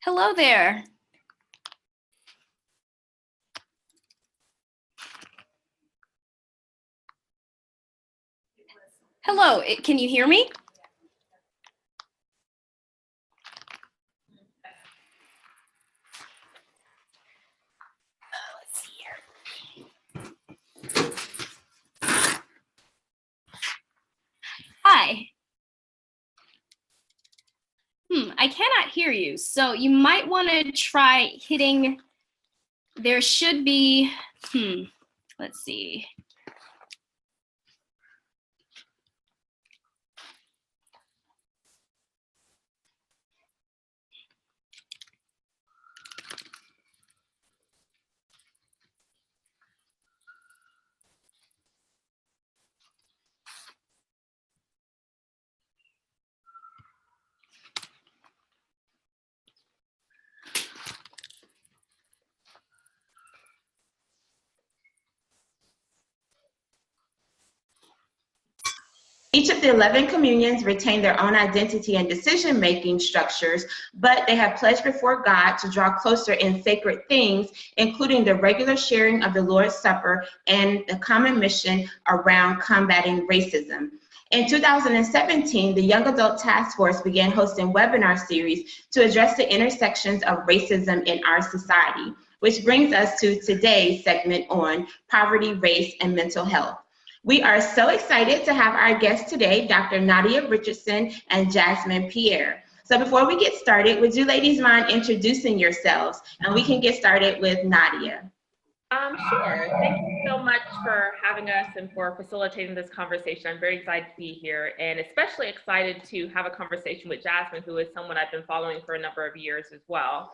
Hello there. Hello, can you hear me? Let's see here. Hi. I cannot hear you, so you might want to try hitting, there should be, let's see. Each of the 11 communions retain their own identity and decision-making structures, but they have pledged before God to draw closer in sacred things, including the regular sharing of the Lord's Supper and the common mission around combating racism. In 2017, the Young Adult Task Force began hosting webinar series to address the intersections of racism in our society, which brings us to today's segment on poverty, race, and mental health. We are so excited to have our guests today, Dr. Nadia Richardson and Jasmin Pierre. So before we get started, would you ladies mind introducing yourselves? And we can get started with Nadia. Sure. Thank you so much for having us and for facilitating this conversation. I'm very excited to be here and especially excited to have a conversation with Jasmin, who is someone I've been following for a number of years as well.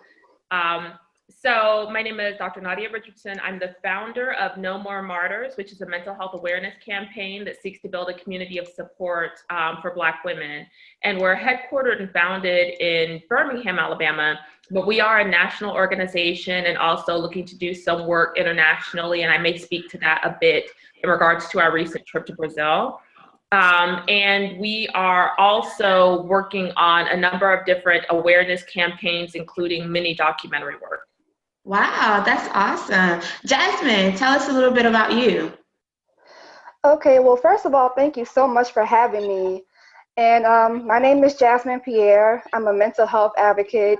So my name is Dr. Nadia Richardson. I'm the founder of No More Mayrts, which is a mental health awareness campaign that seeks to build a community of support for Black women. And we're headquartered and founded in Birmingham, Alabama, but we are a national organization and also looking to do some work internationally. And I may speak to that a bit in regards to our recent trip to Brazil. And we are also working on a number of different awareness campaigns, including mini documentary work. Wow, that's awesome. Jasmin, tell us a little bit about you. Okay, well, first of all, thank you so much for having me. And my name is Jasmin Pierre. I'm a mental health advocate.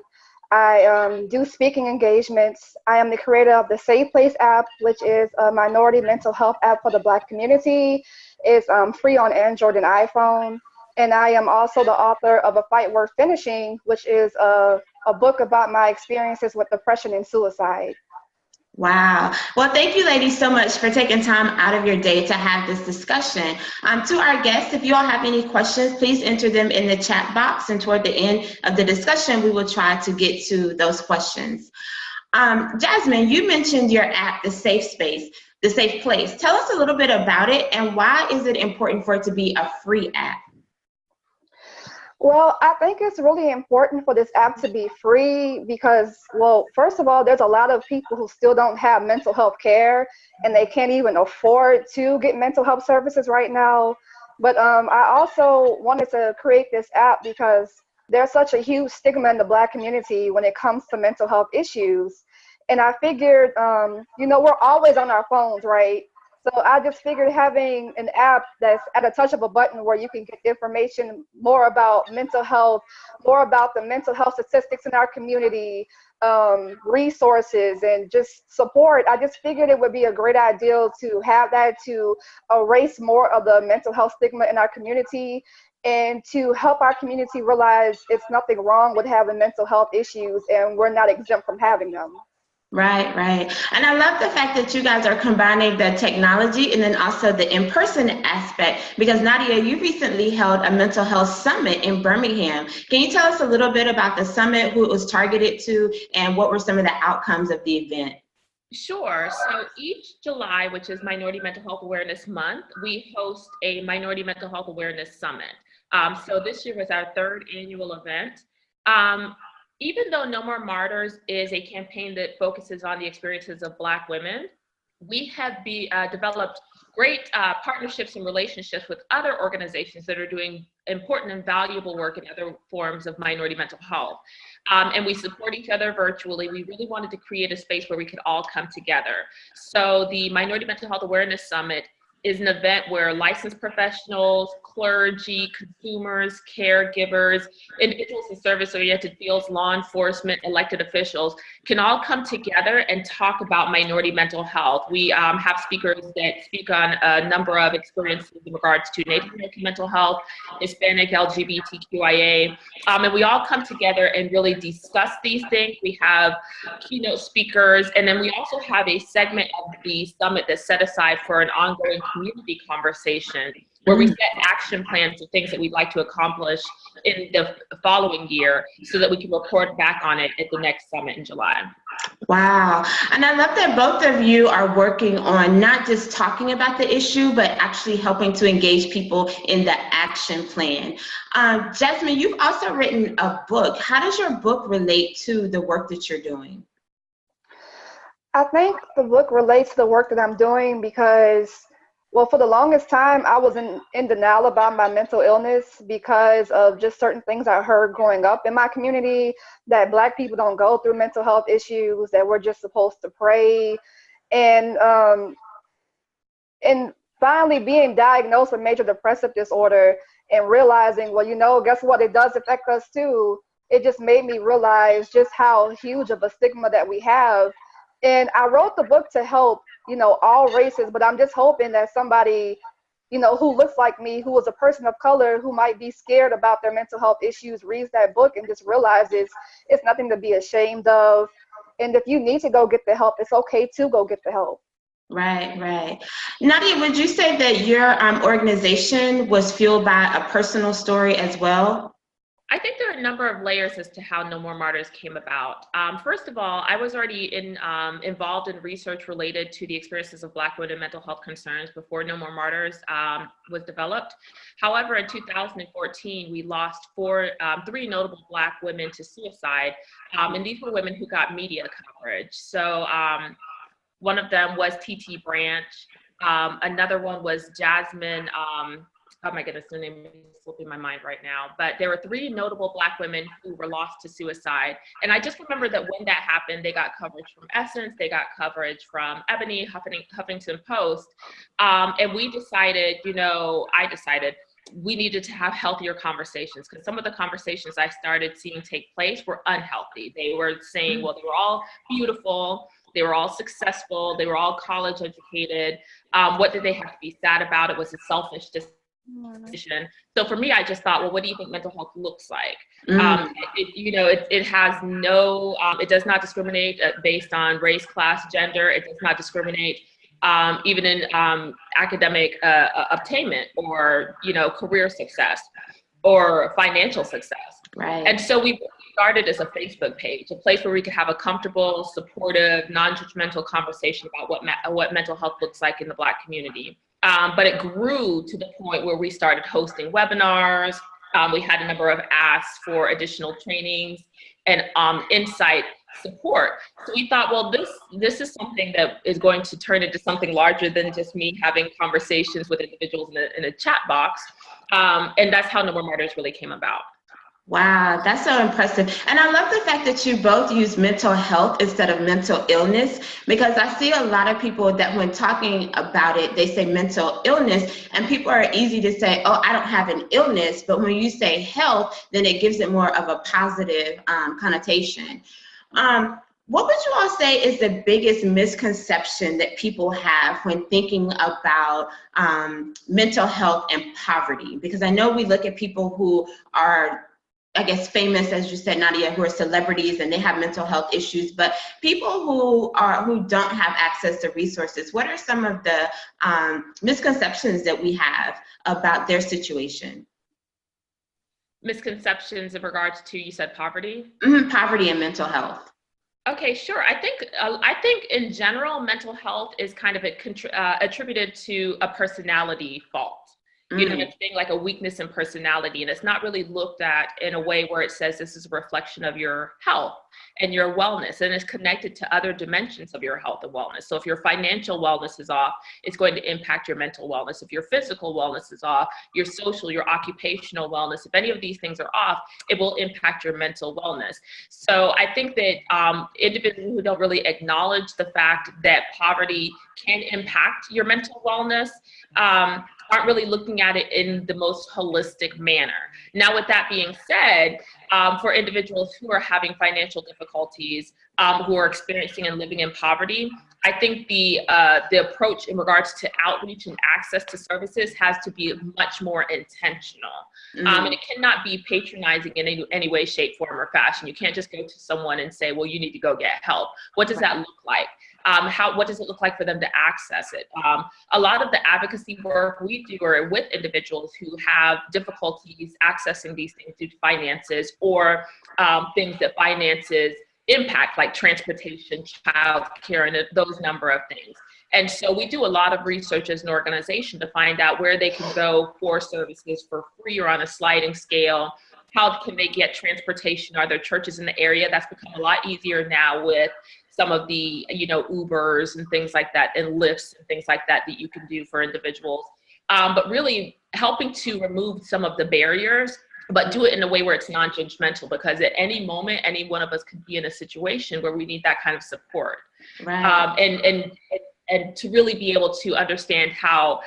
I do speaking engagements. I am the creator of the Safe Place app, which is a minority mental health app for the Black community. It's free on Android and iPhone. And I am also the author of A Fight Worth Finishing, which is a book about my experiences with depression and suicide. Wow. Well, thank you ladies so much for taking time out of your day to have this discussion. To our guests, if you all have any questions, please enter them in the chat box, and toward the end of the discussion, we will try to get to those questions. Jasmin, you mentioned your app, The Safe Space, The Safe Place. Tell us a little bit about it and why is it important for it to be a free app? Well, I think it's really important for this app to be free because, well, first of all, there's a lot of people who still don't have mental health care and they can't even afford to get mental health services right now. But I also wanted to create this app because there's such a huge stigma in the Black community when it comes to mental health issues. And I figured, you know, we're always on our phones, right? So I just figured having an app that's at a touch of a button where you can get information more about mental health, more about the mental health statistics in our community, resources, and just support. I just figured it would be a great idea to have that to erase more of the mental health stigma in our community and to help our community realize it's nothing wrong with having mental health issues and we're not exempt from having them. Right, right. And I love the fact that you guys are combining the technology and then also the in-person aspect, because Nadia, you recently held a mental health summit in Birmingham. Can you tell us a little bit about the summit, who it was targeted to, and what were some of the outcomes of the event? Sure. So each July, which is Minority Mental Health Awareness Month, we host a Minority Mental Health Awareness Summit. So this year was our third annual event. Even though No More Mayrts is a campaign that focuses on the experiences of Black women, we have developed great partnerships and relationships with other organizations that are doing important and valuable work in other forms of minority mental health. And we support each other virtually. We really wanted to create a space where we could all come together. So the Minority Mental Health Awareness Summit is an event where licensed professionals, clergy, consumers, caregivers, individuals in service-oriented fields, law enforcement, elected officials can all come together and talk about minority mental health. We have speakers that speak on a number of experiences in regards to Native American mental health, Hispanic, LGBTQIA, and we all come together and really discuss these things. We have keynote speakers, and then we also have a segment of the summit that's set aside for an ongoing community conversation where we set action plans of things that we'd like to accomplish in the following year so that we can report back on it at the next summit in July. Wow. And I love that both of you are working on not just talking about the issue, but actually helping to engage people in the action plan. Jasmin, you've also written a book. How does your book relate to the work that you're doing? I think the book relates to the work that I'm doing because, well, for the longest time, I was in denial about my mental illness because of just certain things I heard growing up in my community, that Black people don't go through mental health issues, that we're just supposed to pray. And finally being diagnosed with major depressive disorder and realizing, well, you know, guess what? It does affect us too. It just made me realize just how huge of a stigma that we have. And I wrote the book to help, you know, all races, but I'm just hoping that somebody, you know, who looks like me, who is a person of color, who might be scared about their mental health issues, reads that book and just realizes it's nothing to be ashamed of. And if you need to go get the help, it's okay to go get the help. Right, right. Nadia, would you say that your organization was fueled by a personal story as well? I think there are a number of layers as to how No More Mayrts came about. First of all, I was already involved in research related to the experiences of Black women and mental health concerns before No More Mayrts was developed. However, in 2014, we lost three notable Black women to suicide, and these were women who got media coverage. So one of them was TT Branch. Another one was Jasmin. Oh my goodness, the name is slipping my mind right now. But there were three notable Black women who were lost to suicide. And I just remember that when that happened, they got coverage from Essence, they got coverage from Ebony, Huffington Post. And we decided, I decided we needed to have healthier conversations, because some of the conversations I started seeing take place were unhealthy. They were saying, well, they were all beautiful, they were all successful, they were all college educated. What did they have to be sad about? It was a selfish decision. So for me, I just thought, well, what do you think mental health looks like? It has no, it does not discriminate based on race, class, gender. It does not discriminate even in academic obtainment or, career success or financial success. Right. And so we started as a Facebook page, a place where we could have a comfortable, supportive, non-judgmental conversation about what mental health looks like in the Black community. But it grew to the point where we started hosting webinars. We had a number of asks for additional trainings and insight support. So we thought, well, this is something that is going to turn into something larger than just me having conversations with individuals in a chat box. And that's how No More Mayrts really came about. Wow, that's so impressive. And I love the fact that you both use mental health instead of mental illness, because I see a lot of people that when talking about it, they say mental illness, and people are easy to say, oh, I don't have an illness. But when you say health, then it gives it more of a positive connotation. What would you all say is the biggest misconception that people have when thinking about mental health and poverty? Because I know we look at people who are, I guess, famous, as you said, Nadia, who are celebrities and they have mental health issues, but people who don't have access to resources, what are some of the misconceptions that we have about their situation? Misconceptions in regards to, you said poverty? Poverty and mental health. Okay, sure. I think in general, mental health is kind of attributed to a personality fault. You know, it's being like a weakness in personality, and it's not really looked at in a way where it says this is a reflection of your health and your wellness, and it's connected to other dimensions of your health and wellness. So if your financial wellness is off, it's going to impact your mental wellness. If your physical wellness is off, your social, your occupational wellness, if any of these things are off, it will impact your mental wellness. So I think that individuals who don't really acknowledge the fact that poverty can impact your mental wellness aren't really looking at it in the most holistic manner. Now, with that being said, for individuals who are having financial difficulties, who are experiencing and living in poverty, I think the approach in regards to outreach and access to services has to be much more intentional. And it cannot be patronizing in any way, shape, form, or fashion. You can't just go to someone and say, well, you need to go get help. What does that look like? What does it look like for them to access it? A lot of the advocacy work we do are with individuals who have difficulties accessing these things due to finances, or things that finances impact, like transportation, childcare, and those number of things. And so we do a lot of research as an organization to find out where they can go for services for free or on a sliding scale. How can they get transportation? Are there churches in the area? That's become a lot easier now with some of the, Ubers and things like that, and Lyfts and things like that you can do for individuals. But really helping to remove some of the barriers, but do it in a way where it's non-judgmental, because at any moment, any one of us could be in a situation where we need that kind of support. Right. And to really be able to understand how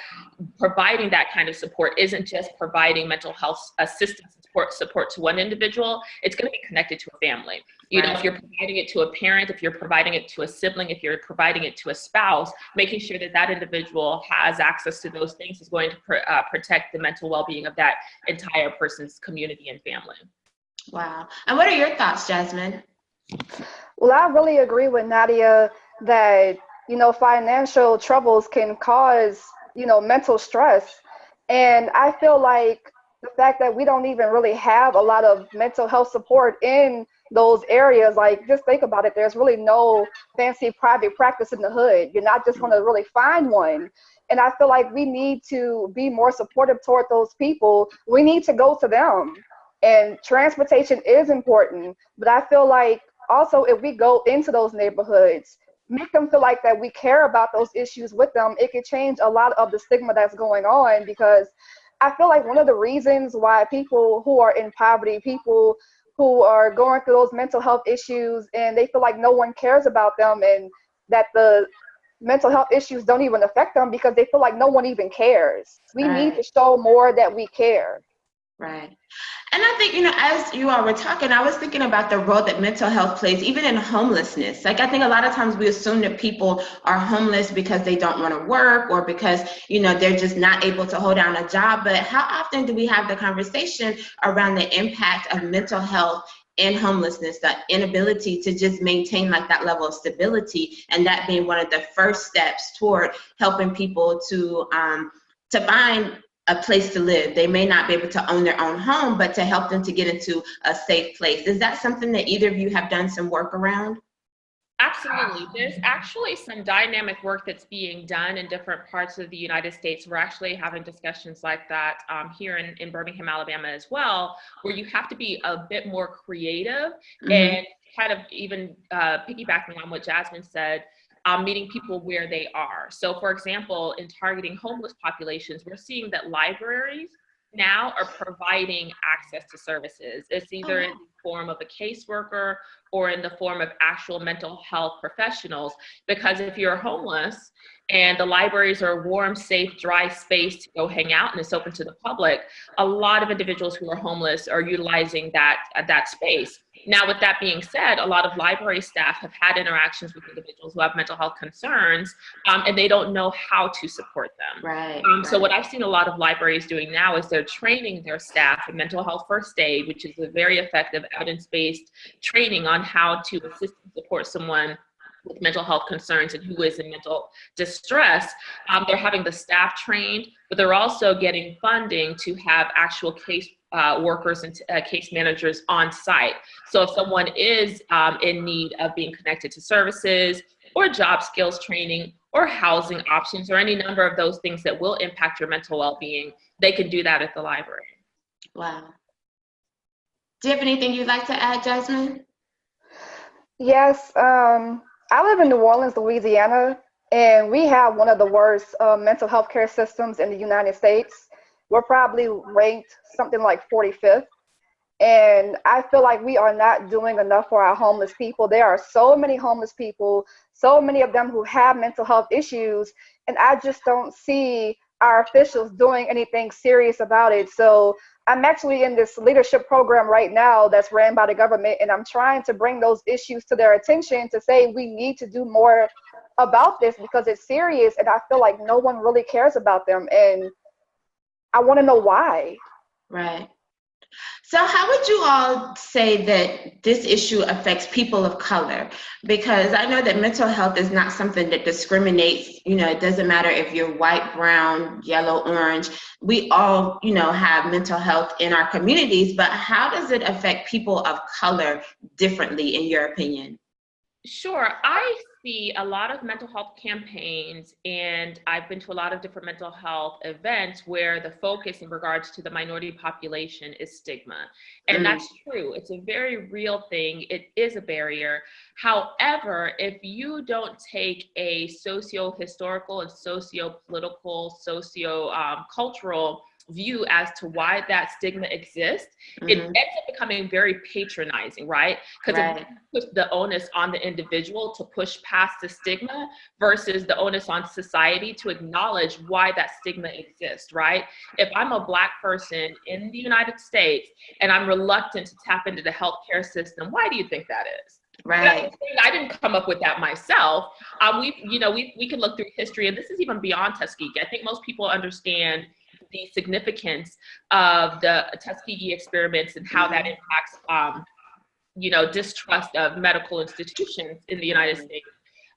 providing that kind of support isn't just providing mental health assistance and support to one individual, it's going to be connected to a family. You know, if you're providing it to a parent, if you're providing it to a sibling, if you're providing it to a spouse, making sure that that individual has access to those things is going to protect the mental well-being of that entire person's community and family. Wow. And what are your thoughts, Jasmin? Well, I really agree with Nadia that, financial troubles can cause, mental stress. And I feel like the fact that we don't even really have a lot of mental health support in those areas, like, just think about it, there's really no fancy private practice in the hood. You're not just going to really find one. And I feel like we need to be more supportive toward those people. We need to go to them. And transportation is important, but I feel like also if we go into those neighborhoods, make them feel like that we care about those issues with them, it could change a lot of the stigma that's going on. Because I feel like one of the reasons why people who are in poverty, people who are going through those mental health issues, and they feel like no one cares about them, and that the mental health issues don't even affect them, because they feel like no one even cares. We need to show more that we care. Right. And I think, as you all were talking, I was thinking about the role that mental health plays, even in homelessness. Like, I think a lot of times we assume that people are homeless because they don't want to work, or because, they're just not able to hold down a job. But how often do we have the conversation around the impact of mental health in homelessness, the inability to just maintain like that level of stability, and that being one of the first steps toward helping people to find a place to live? They may not be able to own their own home, but to help them to get into a safe place. Is that something that either of you have done some work around? Absolutely. There's actually some dynamic work that's being done in different parts of the United States. We're actually having discussions like that here in Birmingham, Alabama as well, where you have to be a bit more creative and kind of even piggybacking on what Jasmin said, meeting people where they are. So for example, in targeting homeless populations, we're seeing that libraries now are providing access to services. It's either in the form of a caseworker or in the form of actual mental health professionals. Because if you're homeless and the libraries are a warm, safe, dry space to go hang out and it's open to the public, a lot of individuals who are homeless are utilizing that space. Now, with that being said, a lot of library staff have had interactions with individuals who have mental health concerns, and they don't know how to support them. Right. So what I've seen a lot of libraries doing now is they're training their staff in mental health first aid, which is a very effective evidence-based training on how to assist and support someone with mental health concerns and who is in mental distress. They're having the staff trained, but they're also getting funding to have actual case workers and case managers on site. So if someone is in need of being connected to services or job skills training or housing options or any number of those things that will impact your mental well-being, they can do that at the library. Wow. Do you have anything you'd like to add, Jasmin? Yes, I live in New Orleans, Louisiana, and we have one of the worst mental health care systems in the United States. We're probably ranked something like 45th. And I feel like we are not doing enough for our homeless people. There are so many homeless people, so many of them who have mental health issues, and I just don't see our officials doing anything serious about it. So I'm actually in this leadership program right now that's ran by the government, and I'm trying to bring those issues to their attention to say we need to do more about this because it's serious, and I feel like no one really cares about them, and I want to know why. Right. So how would you all say that this issue affects people of color? Because I know that mental health is not something that discriminates. You know, it doesn't matter if you're white, brown, yellow, orange. We all, you know, have mental health in our communities, but how does it affect people of color differently, in your opinion? Sure. I see a lot of mental health campaigns, and I've been to a lot of different mental health events where the focus in regards to the minority population is stigma. And that's true. It's a very real thing. It is a barrier. However, if you don't take a socio-historical and socio-political, socio-cultural view as to why that stigma exists, it ends up becoming very patronizing, right? Because it puts the onus on the individual to push past the stigma versus the onus on society to acknowledge why that stigma exists, right? If I'm a Black person in the United States and I'm reluctant to tap into the healthcare system, why do you think that is? Right. I didn't come up with that myself. We can look through history, and this is even beyond Tuskegee. I think most people understand the significance of the Tuskegee experiments and how that impacts, distrust of medical institutions in the United States.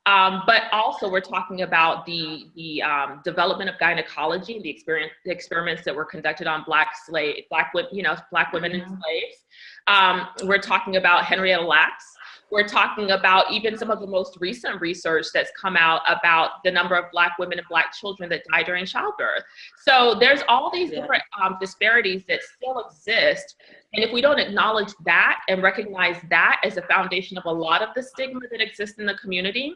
But also we're talking about the development of gynecology and the experiments that were conducted on Black women and slaves. We're talking about Henrietta Lacks. We're talking about even some of the most recent research that's come out about the number of Black women and Black children that die during childbirth. So there's all these different disparities that still exist. And if we don't acknowledge that and recognize that as a foundation of a lot of the stigma that exists in the community,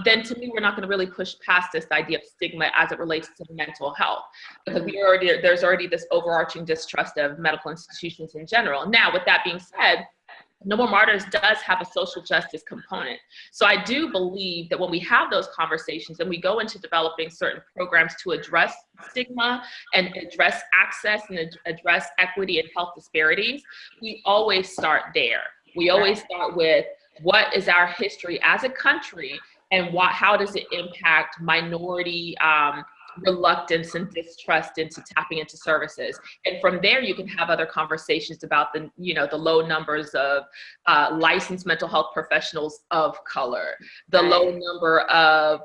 then to me, we're not going to really push past this idea of stigma as it relates to mental health, because there's already this overarching distrust of medical institutions in general. Now, with that being said, No More Martyrs does have a social justice component. So I do believe that when we have those conversations and we go into developing certain programs to address stigma and address access and address equity and health disparities, we always start there. We always start with what is our history as a country and how does it impact minority reluctance and distrust into tapping into services. And from there, you can have other conversations about the low numbers of licensed mental health professionals of color, the low number of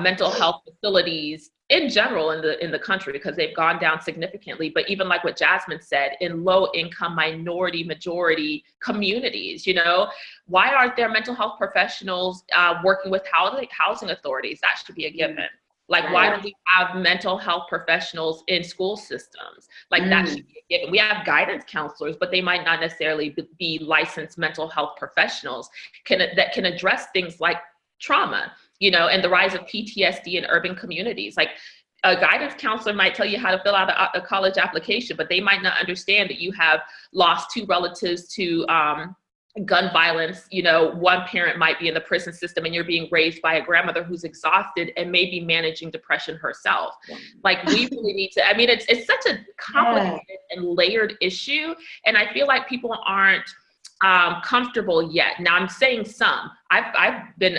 mental health facilities in general in the country, because they've gone down significantly. But even like what Jasmin said, in low income minority majority communities, why aren't there mental health professionals working with housing authorities? That should be a given. Like, why don't we have mental health professionals in school systems? Like, that should be a given. We have guidance counselors, but they might not necessarily be licensed mental health professionals that can address things like trauma, and the rise of PTSD in urban communities. Like, a guidance counselor might tell you how to fill out a college application, but they might not understand that you have lost 2 relatives to gun violence. One parent might be in the prison system and you're being raised by a grandmother who's exhausted and maybe managing depression herself. Like, we really need to, it's such a complicated and layered issue. And I feel like people aren't comfortable yet. Now, I'm saying some. I've been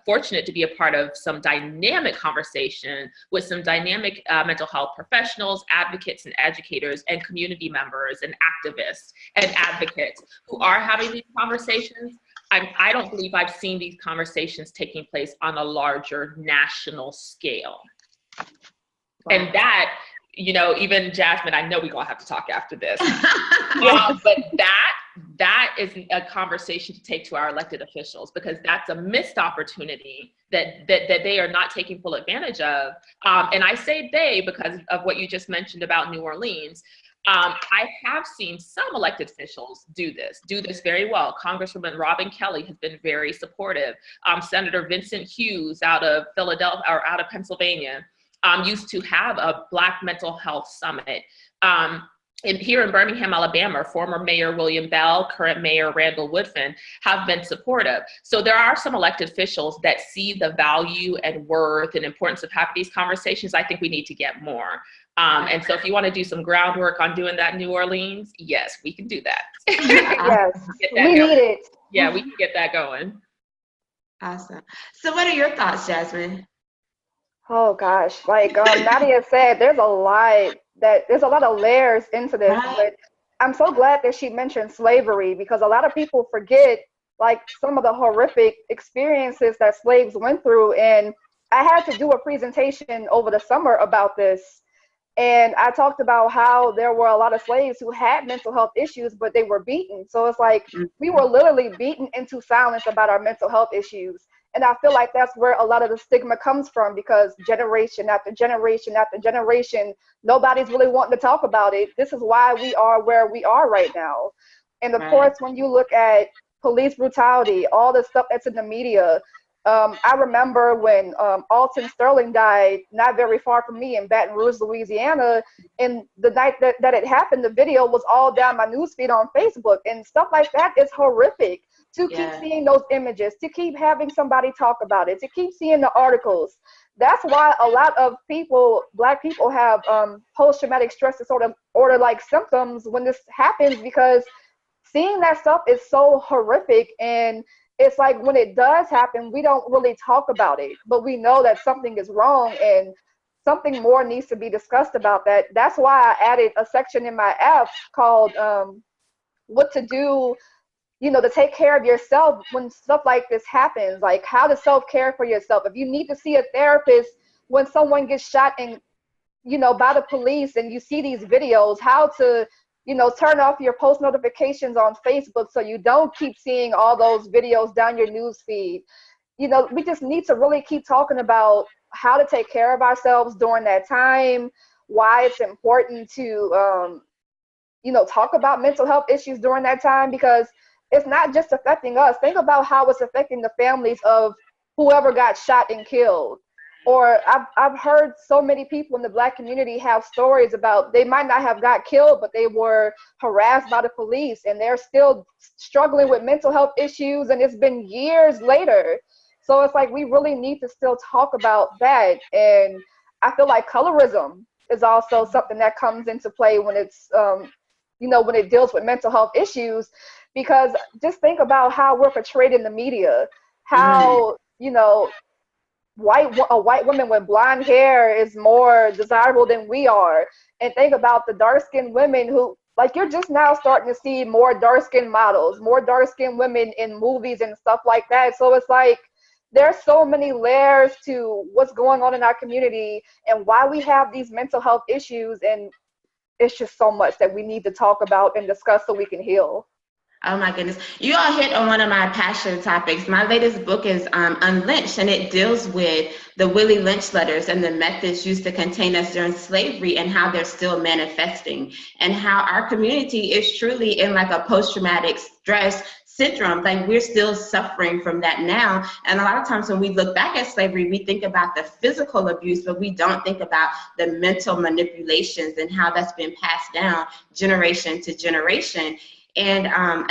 fortunate to be a part of some dynamic conversation with some dynamic mental health professionals, advocates and educators, and community members and activists and advocates who are having these conversations. I don't believe I've seen these conversations taking place on a larger national scale. Wow. And that, even Jasmin, I know we're gonna have to talk after this, but that that is a conversation to take to our elected officials, because that's a missed opportunity that they are not taking full advantage of. And I say they because of what you just mentioned about New Orleans. I have seen some elected officials do this very well. Congresswoman Robin Kelly has been very supportive. Senator Vincent Hughes out of Philadelphia, or out of Pennsylvania, used to have a Black mental health summit. Here in Birmingham, Alabama, former Mayor William Bell, current Mayor Randall Woodfin have been supportive. So there are some elected officials that see the value and worth and importance of having these conversations. I think we need to get more. And so if you want to do some groundwork on doing that in New Orleans, yes, we can do that. Yes, we need it. Yeah, we can get that going. Awesome. So what are your thoughts, Jasmin? Oh gosh, like Nadia said, there's a lot of layers into this, Right. but I'm so glad that she mentioned slavery, because a lot of people forget like some of the horrific experiences that slaves went through. And I had to do a presentation over the summer about this. And I talked about how there were a lot of slaves who had mental health issues, but they were beaten. So it's like we were literally beaten into silence about our mental health issues. And I feel like that's where a lot of the stigma comes from, because generation after generation after generation, nobody's really wanting to talk about it. This is why we are where we are right now. And of course, when you look at police brutality, all the stuff that's in the media, I remember when Alton Sterling died, not very far from me in Baton Rouge, Louisiana, and the night that it happened, the video was all down my newsfeed on Facebook, and stuff like that is horrific. To keep seeing those images, to keep having somebody talk about it, to keep seeing the articles. That's why a lot of people, Black people, have post-traumatic stress disorder like symptoms when this happens, because seeing that stuff is so horrific. And it's like when it does happen, we don't really talk about it, but we know that something is wrong and something more needs to be discussed about that. That's why I added a section in my app called what to do, to take care of yourself when stuff like this happens, like how to self-care for yourself. If you need to see a therapist when someone gets shot and, by the police, and you see these videos, how to, turn off your post notifications on Facebook so you don't keep seeing all those videos down your news feed. We just need to really keep talking about how to take care of ourselves during that time, why it's important to, talk about mental health issues during that time, because it's not just affecting us. Think about how it's affecting the families of whoever got shot and killed. Or I've heard so many people in the Black community have stories about they might not have got killed, but they were harassed by the police, and they're still struggling with mental health issues, and it's been years later. So it's like we really need to still talk about that. And I feel like colorism is also something that comes into play when it's, when it deals with mental health issues. Because just think about how we're portrayed in the media, how, a white woman with blonde hair is more desirable than we are. And think about the dark-skinned women who, like, you're just now starting to see more dark-skinned models, more dark-skinned women in movies and stuff like that. So it's like there's so many layers to what's going on in our community and why we have these mental health issues. And it's just so much that we need to talk about and discuss so we can heal. Oh my goodness. You all hit on one of my passion topics. My latest book is UnLynched, and it deals with the Willie Lynch letters and the methods used to contain us during slavery and how they're still manifesting, and how our community is truly in like a post-traumatic stress syndrome. Like, we're still suffering from that now. And a lot of times when we look back at slavery, we think about the physical abuse, but we don't think about the mental manipulations and how that's been passed down generation to generation. And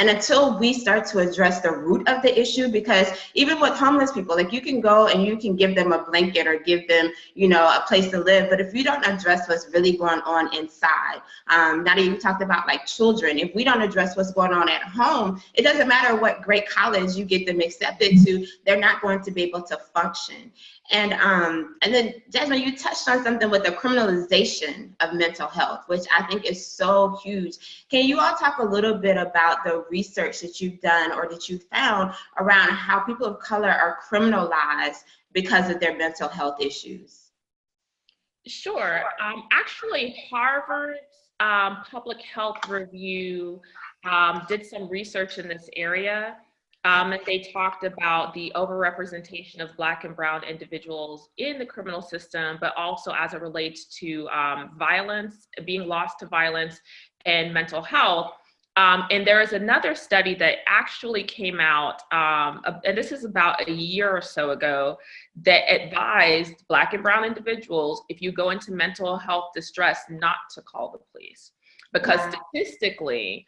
until we start to address the root of the issue, because even with homeless people, like, you can go and you can give them a blanket or give them, a place to live. But if we don't address what's really going on inside, Nadia, you talked about like children. If we don't address what's going on at home, it doesn't matter what great college you get them accepted to, they're not going to be able to function. And then Jasmin, you touched on something with the criminalization of mental health, which I think is so huge. Can you all talk a little bit about the research that you've done or that you found around how people of color are criminalized because of their mental health issues? Sure. Actually, Harvard's public health review did some research in this area. And they talked about the overrepresentation of Black and brown individuals in the criminal system, but also as it relates to violence, being lost to violence, and mental health. And there is another study that actually came out, and this is about a year or so ago, that advised Black and brown individuals, if you go into mental health distress, not to call the police. Because statistically,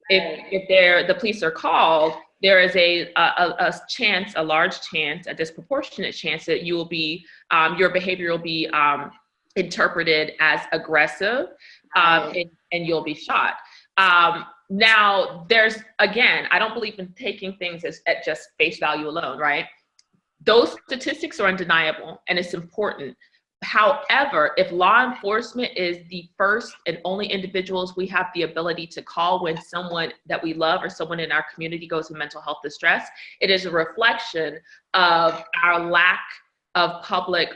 if the police are called, there is a chance, a large chance, a disproportionate chance that you will be, your behavior will be interpreted as aggressive, and you'll be shot. Now, there's, again, I don't believe in taking things at just face value alone, right? Those statistics are undeniable, and it's important. However, if law enforcement is the first and only individuals we have the ability to call when someone that we love or someone in our community goes in mental health distress, it is a reflection of our lack of public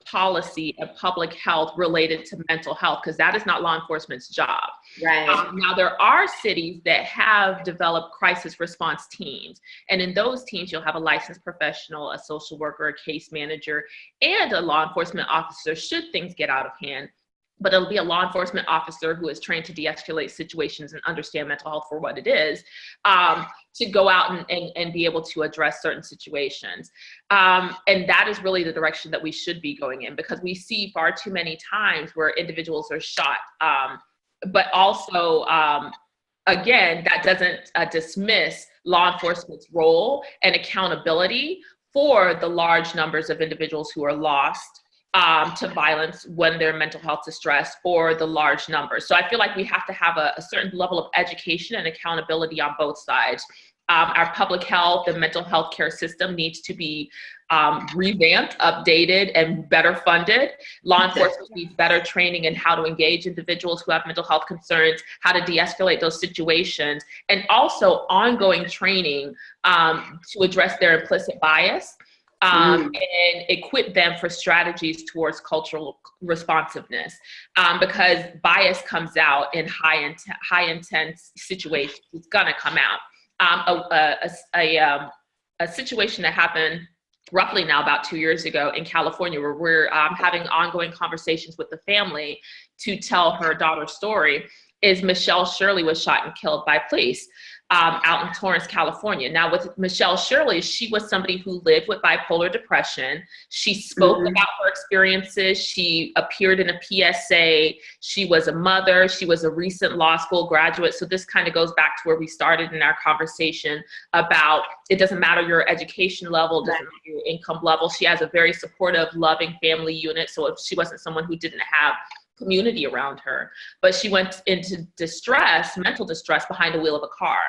policy and public health related to mental health, because that is not law enforcement's job. Right. Now, there are cities that have developed crisis response teams. And in those teams, you'll have a licensed professional, a social worker, a case manager, and a law enforcement officer should things get out of hand. But it'll be a law enforcement officer who is trained to de-escalate situations and understand mental health for what it is, to go out and be able to address certain situations. And that is really the direction that we should be going in, because we see far too many times where individuals are shot. But also, again, that doesn't dismiss law enforcement's role and accountability for the large numbers of individuals who are lost to violence when they're in mental health distress, or the large numbers. So I feel like we have to have a certain level of education and accountability on both sides. Our public health and mental health care system needs to be revamped, updated, and better funded. Law enforcement needs better training in how to engage individuals who have mental health concerns, how to de-escalate those situations, and also ongoing training to address their implicit bias. And equip them for strategies towards cultural responsiveness, because bias comes out in high intense situations. It's gonna come out. A situation that happened roughly now about 2 years ago in California, where we're having ongoing conversations with the family to tell her daughter's story, is Michelle Shirley was shot and killed by police out in Torrance, California. Now, with Michelle Shirley, she was somebody who lived with bipolar depression. She spoke about her experiences. She appeared in a PSA. She was a mother. She was a recent law school graduate. So this kind of goes back to where we started in our conversation about it doesn't matter your education level, it doesn't matter your income level. She has a very supportive, loving family unit. So if she wasn't someone who didn't have community around her, but she went into distress, mental distress, behind the wheel of a car.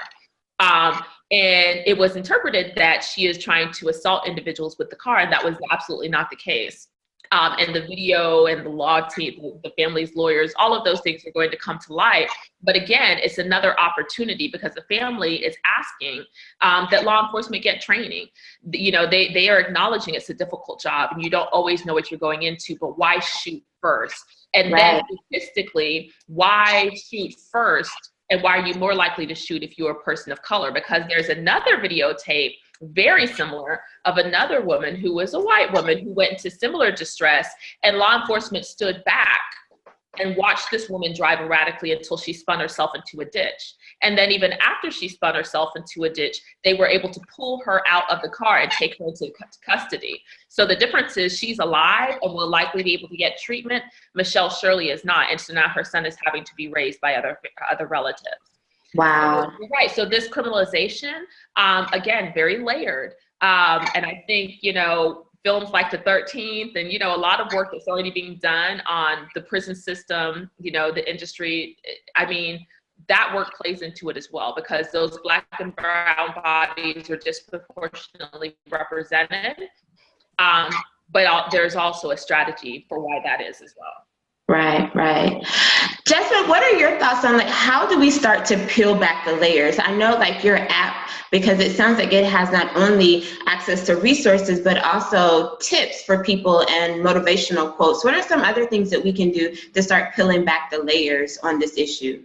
And it was interpreted that she is trying to assault individuals with the car, and that was absolutely not the case. And the video and the law team, the family's lawyers, all of those things are going to come to light. But again, it's another opportunity, because the family is asking that law enforcement get training. You know, they are acknowledging it's a difficult job and you don't always know what you're going into, but why shoot first? And then statistically, why shoot first? And why are you more likely to shoot if you're a person of color? Because there's another videotape very similar of another woman who was a white woman who went into similar distress, and law enforcement stood back and watched this woman drive erratically until she spun herself into a ditch. And then even after she spun herself into a ditch, they were able to pull her out of the car and take her into custody. So the difference is she's alive and will likely be able to get treatment. Michelle Shirley is not. And so now her son is having to be raised by other relatives. Wow. So, right. So this criminalization, again, very layered. And I think, you know, films like The 13th and, you know, a lot of work that's already being done on the prison system, you know, the industry, I mean, that work plays into it as well, because those Black and brown bodies are disproportionately represented. But there's also a strategy for why that is as well. Right, right. Jasmin, what are your thoughts on, like, how do we start to peel back the layers? I know, like, your app, because it sounds like it has not only access to resources, but also tips for people and motivational quotes. What are some other things that we can do to start peeling back the layers on this issue?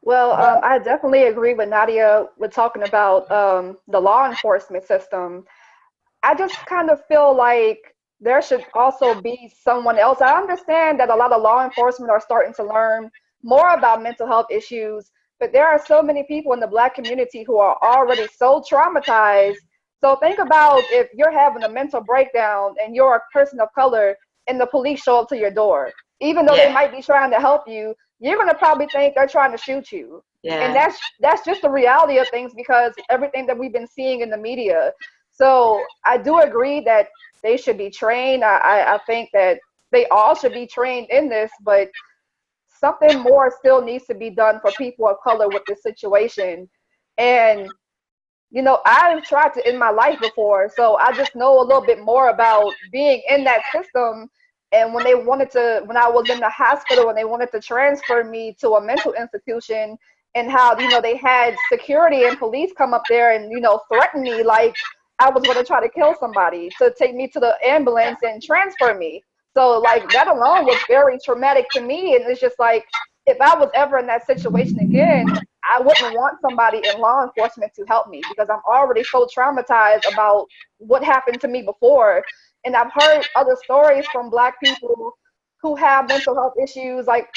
Well, I definitely agree with Nadia with talking about the law enforcement system. I just kind of feel like there should also be someone else. I understand that a lot of law enforcement are starting to learn more about mental health issues, but there are so many people in the Black community who are already so traumatized. So think about if you're having a mental breakdown and you're a person of color and the police show up to your door. Even though they might be trying to help you, you're going to probably think they're trying to shoot you. And that's just the reality of things because everything that we've been seeing in the media. So I do agree that they should be trained. I think that they all should be trained in this, but something more still needs to be done for people of color with this situation. And, you know, I've tried to end my life before, so I just know a little bit more about being in that system. And when I was in the hospital and they wanted to transfer me to a mental institution, and how, you know, they had security and police come up there and, you know, threaten me like I was going to try to kill somebody to take me to the ambulance and transfer me. So like that alone was very traumatic to me. And it's just like, if I was ever in that situation again, I wouldn't want somebody in law enforcement to help me because I'm already so traumatized about what happened to me before. And I've heard other stories from Black people who have mental health issues, like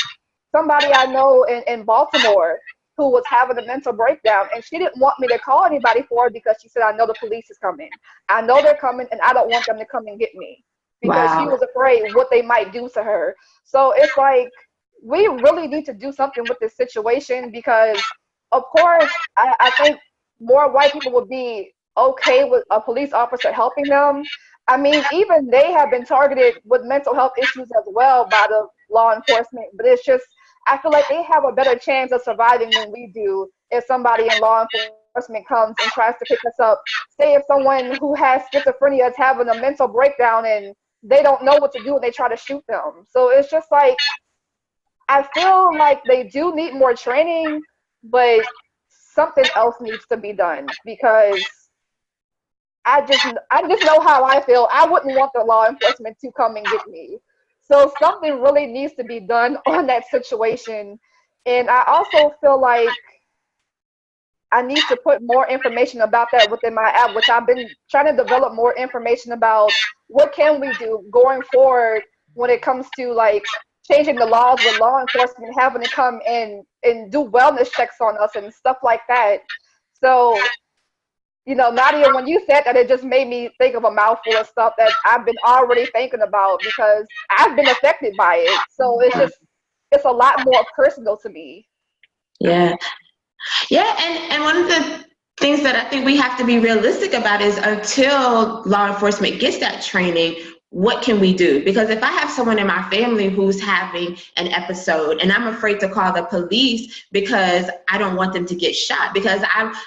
somebody I know in Baltimore who was having a mental breakdown, and she didn't want me to call anybody for her because she said, I know the police is coming. I know they're coming, and I don't want them to come and get me because she was afraid what they might do to her. So it's like, we really need to do something with this situation because, of course, I think more white people would be okay with a police officer helping them. I mean, even they have been targeted with mental health issues as well by the law enforcement, but it's just, I feel like they have a better chance of surviving than we do if somebody in law enforcement comes and tries to pick us up. Say if someone who has schizophrenia is having a mental breakdown and they don't know what to do and they try to shoot them. So it's just like, I feel like they do need more training, but something else needs to be done because I just know how I feel. I wouldn't want the law enforcement to come and get me. So something really needs to be done on that situation. And I also feel like I need to put more information about that within my app, which I've been trying to develop more information about what can we do going forward when it comes to like changing the laws with law enforcement, having to come in and do wellness checks on us and stuff like that. So, you know, Nadia, when you said that, it just made me think of a mouthful of stuff that I've been already thinking about because I've been affected by it. So it's a lot more personal to me. Yeah. And one of the things that I think we have to be realistic about is until law enforcement gets that training, what can we do? Because if I have someone in my family who's having an episode and I'm afraid to call the police because I don't want them to get shot, because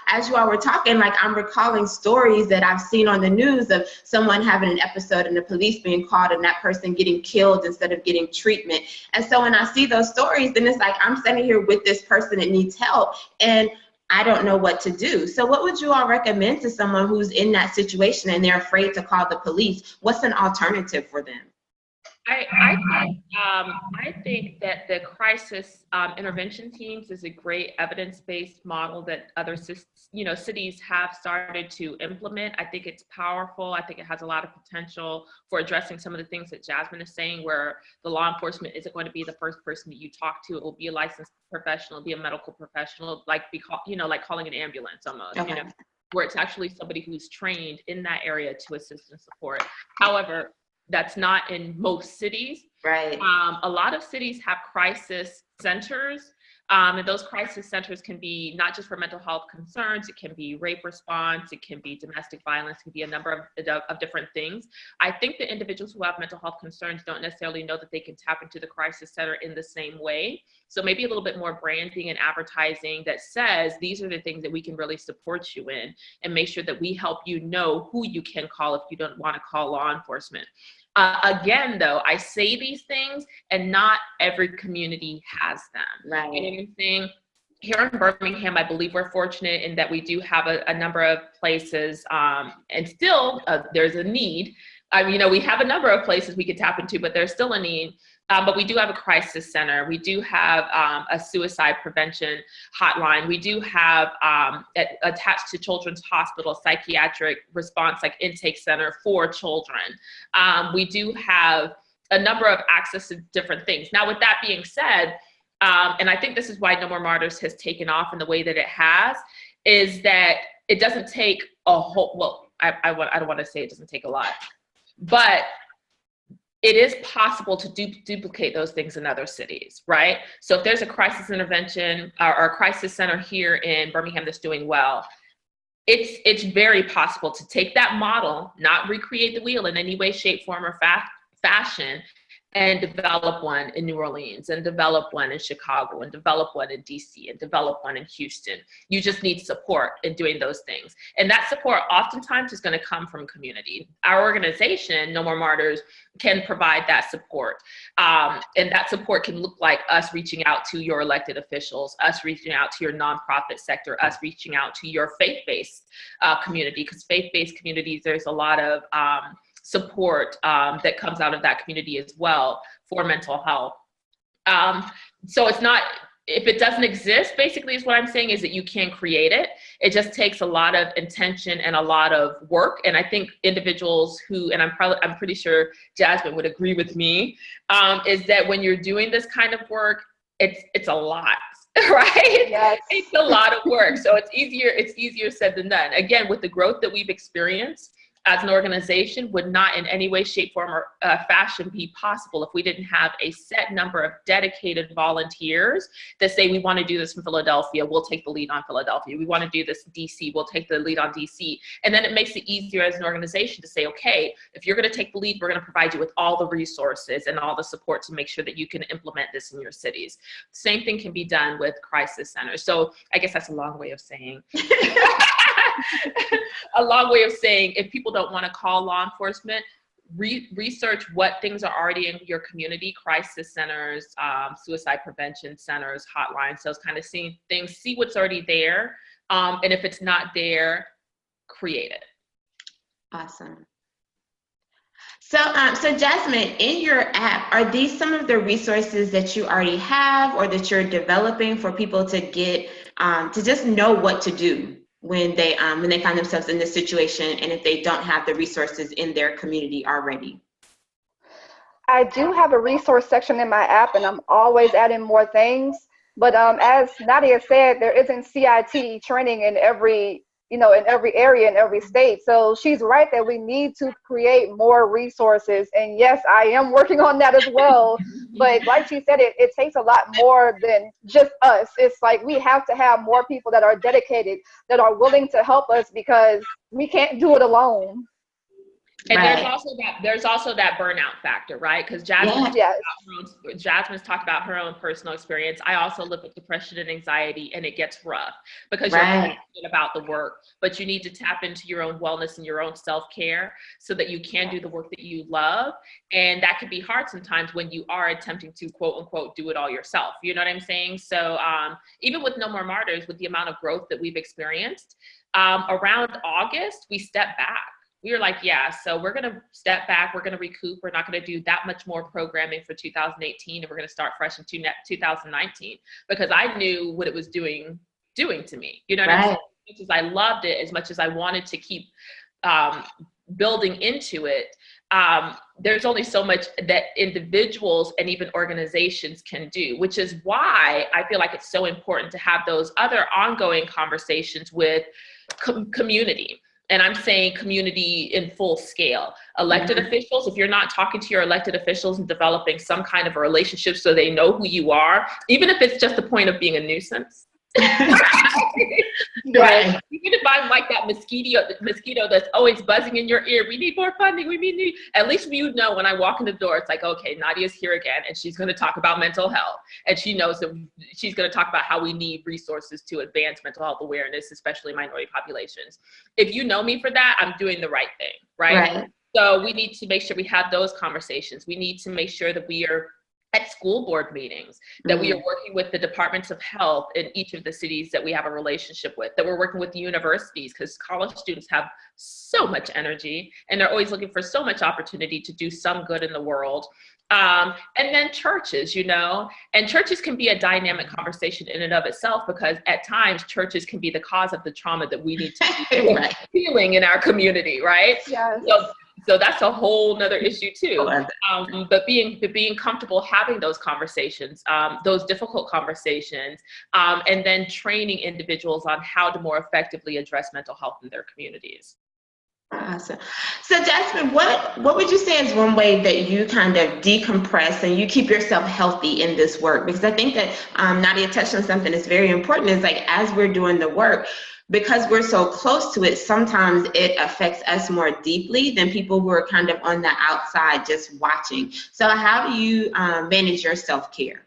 as you all were talking, like I'm recalling stories that I've seen on the news of someone having an episode and the police being called and that person getting killed instead of getting treatment. And so when I see those stories, then it's like I'm standing here with this person that needs help and I don't know what to do. So what would you all recommend to someone who's in that situation and they're afraid to call the police? What's an alternative for them? I think that the crisis intervention teams is a great evidence-based model that other cities have started to implement. I think it's powerful. I think it has a lot of potential for addressing some of the things that Jasmin is saying, where the law enforcement isn't going to be the first person that you talk to. It will be a licensed professional, it'll be a medical professional, like calling an ambulance almost. Okay. Where it's actually somebody who's trained in that area to assist and support. However, that's not in most cities. Right. A lot of cities have crisis centers, and those crisis centers can be not just for mental health concerns, it can be rape response, it can be domestic violence, it can be a number of different things. I think the individuals who have mental health concerns don't necessarily know that they can tap into the crisis center in the same way. So maybe a little bit more branding and advertising that says, these are the things that we can really support you in, and make sure that we help you know who you can call if you don't want to call law enforcement. Again, though, I say these things and not every community has them. Right. And anything here in Birmingham, I believe we're fortunate in that we do have a number of places, and still there's a need. We have a number of places we could tap into, but there's still a need But we do have a crisis center. We do have a suicide prevention hotline. We do have attached to Children's Hospital psychiatric response, like intake center for children. We do have a number of access to different things. Now, with that being said, and I think this is why No More Martyrs has taken off in the way that it has, is that it doesn't take a whole, well, I don't want to say it doesn't take a lot, but it is possible to duplicate those things in other cities, right? So if there's a crisis intervention or a crisis center here in Birmingham that's doing well, it's very possible to take that model, not recreate the wheel in any way, shape, form, or fashion, and develop one in New Orleans, and develop one in Chicago, and develop one in DC, and develop one in Houston. You just need support in doing those things. And that support oftentimes is going to come from community. Our organization, No More Martyrs, can provide that support. And that support can look like us reaching out to your elected officials, us reaching out to your nonprofit sector, us reaching out to your faith-based community, because faith-based communities, there's a lot of support that comes out of that community as well for mental health. So it's not, if it doesn't exist, basically is what I'm saying, is that you can create it. It just takes a lot of intention and a lot of work. And I think individuals who, and I'm pretty sure Jasmin would agree with me, is that when you're doing this kind of work, it's a lot. Right? Yes. It's a lot of work. So it's easier said than done. Again, with the growth that we've experienced as an organization, would not in any way, shape, form, or fashion be possible if we didn't have a set number of dedicated volunteers that say, we want to do this in Philadelphia, we'll take the lead on Philadelphia. We want to do this in DC, we'll take the lead on DC. And then it makes it easier as an organization to say, okay, if you're going to take the lead, we're going to provide you with all the resources and all the support to make sure that you can implement this in your cities. Same thing can be done with crisis centers. So I guess that's a long way of saying, if people don't want to call law enforcement, research what things are already in your community: crisis centers, suicide prevention centers, hotlines, those kind of things. See what's already there, and if it's not there, create it. Awesome. So Jasmin, in your app, are these some of the resources that you already have or that you're developing for people to get to just know what to do when they find themselves in this situation, and if they don't have the resources in their community already? I do have a resource section in my app, and I'm always adding more things. But as Nadia said, there isn't CIT training in every area, in every state. So she's right that we need to create more resources. And yes, I am working on that as well. But like she said, it takes a lot more than just us. It's like we have to have more people that are dedicated, that are willing to help us, because we can't do it alone. And right. there's also that burnout factor, right? Because Jasmin's talked about her own personal experience. I also live with depression and anxiety, and it gets rough because you're passionate about the work, but you need to tap into your own wellness and your own self-care so that you can do the work that you love. And that can be hard sometimes when you are attempting to, quote unquote, do it all yourself. You know what I'm saying? So even with No More Martyrs, with the amount of growth that we've experienced, around August, we stepped back. We were like, yeah, so we're going to step back. We're going to recoup. We're not going to do that much more programming for 2018. And we're going to start fresh in 2019, because I knew what it was doing to me. You know what I'm saying? As much as I loved it, as much as I wanted to keep building into it, there's only so much that individuals and even organizations can do, which is why I feel like it's so important to have those other ongoing conversations with community. And I'm saying community in full scale. Elected officials, if you're not talking to your elected officials and developing some kind of a relationship so they know who you are, even if it's just the point of being a nuisance. Right? Even if I'm like that mosquito that's always buzzing in your ear, we need more funding, at least you know when I walk in the door, it's like, okay, Nadia's here again, and she's going to talk about mental health, and she knows that she's going to talk about how we need resources to advance mental health awareness, especially minority populations. If you know me for that, I'm doing the right thing, right? So we need to make sure we have those conversations. We need to make sure that we are at school board meetings, that we are working with the departments of health in each of the cities that we have a relationship with, that we're working with the universities, because college students have so much energy and they're always looking for so much opportunity to do some good in the world. And then churches, and churches can be a dynamic conversation in and of itself, because at times churches can be the cause of the trauma that we need to be healing in our community, right? Yes. So that's a whole nother issue too. But being comfortable having those conversations, those difficult conversations, and then training individuals on how to more effectively address mental health in their communities. Awesome. So Jasmin, what would you say is one way that you kind of decompress and you keep yourself healthy in this work? Because I think that Nadia touched on something that's very important, is like, as we're doing the work, because we're so close to it, sometimes it affects us more deeply than people who are kind of on the outside just watching. So how do you manage your self-care?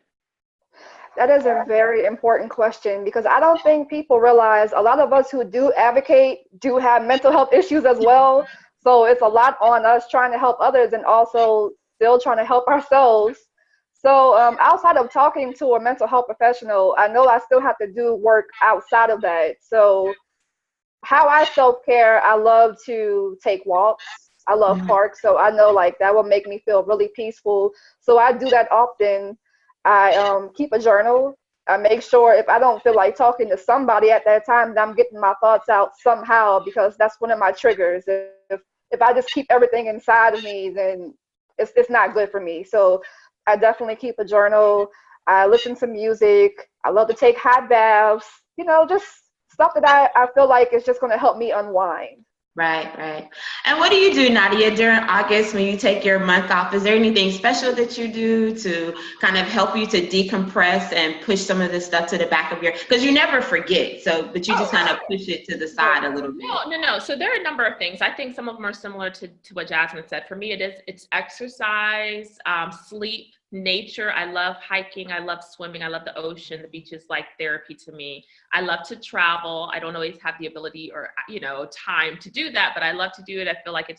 That is a very important question, because I don't think people realize a lot of us who do advocate do have mental health issues as well. So it's a lot on us trying to help others and also still trying to help ourselves. So outside of talking to a mental health professional, I know I still have to do work outside of that. So how I self-care, I love to take walks. I love parks. So I know like that will make me feel really peaceful. So I do that often. I keep a journal. I make sure if I don't feel like talking to somebody at that time, that I'm getting my thoughts out somehow, because that's one of my triggers. If I just keep everything inside of me, then it's not good for me. So I definitely keep a journal. I listen to music. I love to take hot baths, just stuff that I feel like is just going to help me unwind. Right. And what do you do, Nadia, during August when you take your month off? Is there anything special that you do to kind of help you to decompress and push some of this stuff to the back of because you never forget, but you just kind of push it to the side a little bit? No. So there are a number of things. I think some of them are similar to what Jasmin said. For me, it's exercise, sleep, nature. I love hiking. I love swimming. I love the ocean. The beach is like therapy to me. I love to travel. I don't always have the ability or, time to do that, but I love to do it. I feel like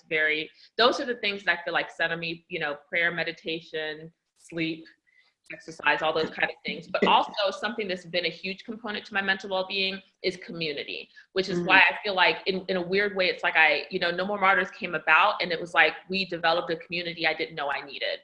those are the things that I feel like center me, prayer, meditation, sleep, exercise, all those kind of things. But also something that's been a huge component to my mental well-being is community, which is why I feel like in a weird way, it's like No More Martyrs came about, and it was like we developed a community I didn't know I needed.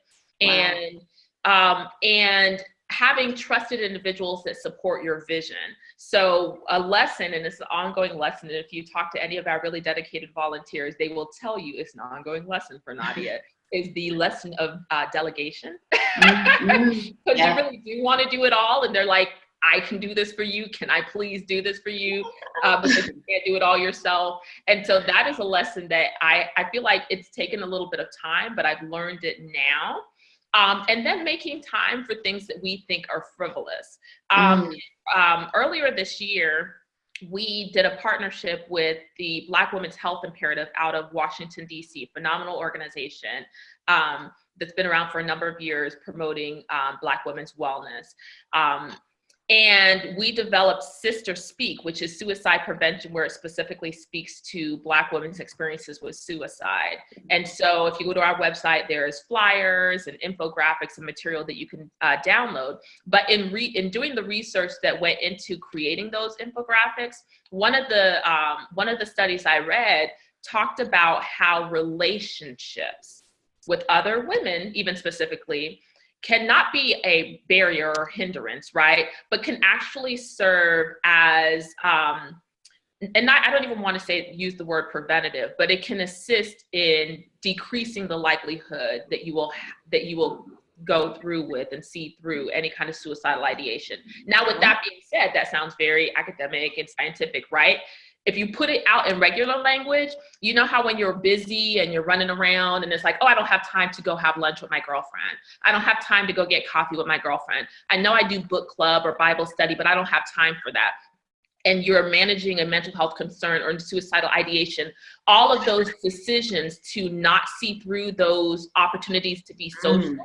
Wow. And having trusted individuals that support your vision. So a lesson, and it's an ongoing lesson, and if you talk to any of our really dedicated volunteers, they will tell you it's an ongoing lesson for Nadia, is the lesson of delegation. Because you really do want to do it all, and they're like, I can do this for you. Can I please do this for you? Because you can't do it all yourself. And so that is a lesson that I feel like it's taken a little bit of time, but I've learned it now. And then making time for things that we think are frivolous. Earlier this year, we did a partnership with the Black Women's Health Imperative out of Washington, D.C., phenomenal organization that's been around for a number of years promoting Black women's wellness. And we developed Sister Speak, which is suicide prevention, where it specifically speaks to Black women's experiences with suicide. And so if you go to our website, there's flyers and infographics and material that you can download. But in doing the research that went into creating those infographics, one of the studies I read talked about how relationships with other women, even specifically, cannot be a barrier or hindrance, right? But can actually serve as, I don't even want to use the word preventative, but it can assist in decreasing the likelihood that you will go through with and see through any kind of suicidal ideation. Now, with that being said, that sounds very academic and scientific, right? If you put it out in regular language, you know how when you're busy and you're running around and it's like, oh, I don't have time to go have lunch with my girlfriend. I don't have time to go get coffee with my girlfriend. I know I do book club or Bible study, but I don't have time for that. And you're managing a mental health concern or suicidal ideation, all of those decisions to not see through those opportunities to be social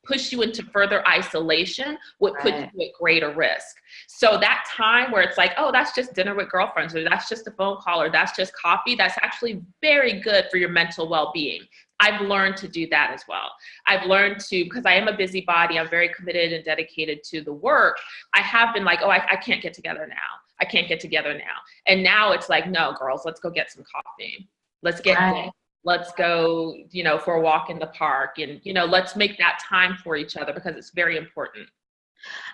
push you into further isolation, would put you at greater risk. So that time where it's like, oh, that's just dinner with girlfriends, or that's just a phone call, or that's just coffee, that's actually very good for your mental well-being. I've learned to do that as well. I've learned to, because I am a busybody, I'm very committed and dedicated to the work. I have been like, oh, I can't get together now. I can't get together now. And now it's like, no, girls, let's go get some coffee. Let's get let's go, you know, for a walk in the park, and, you know, let's make that time for each other because it's very important.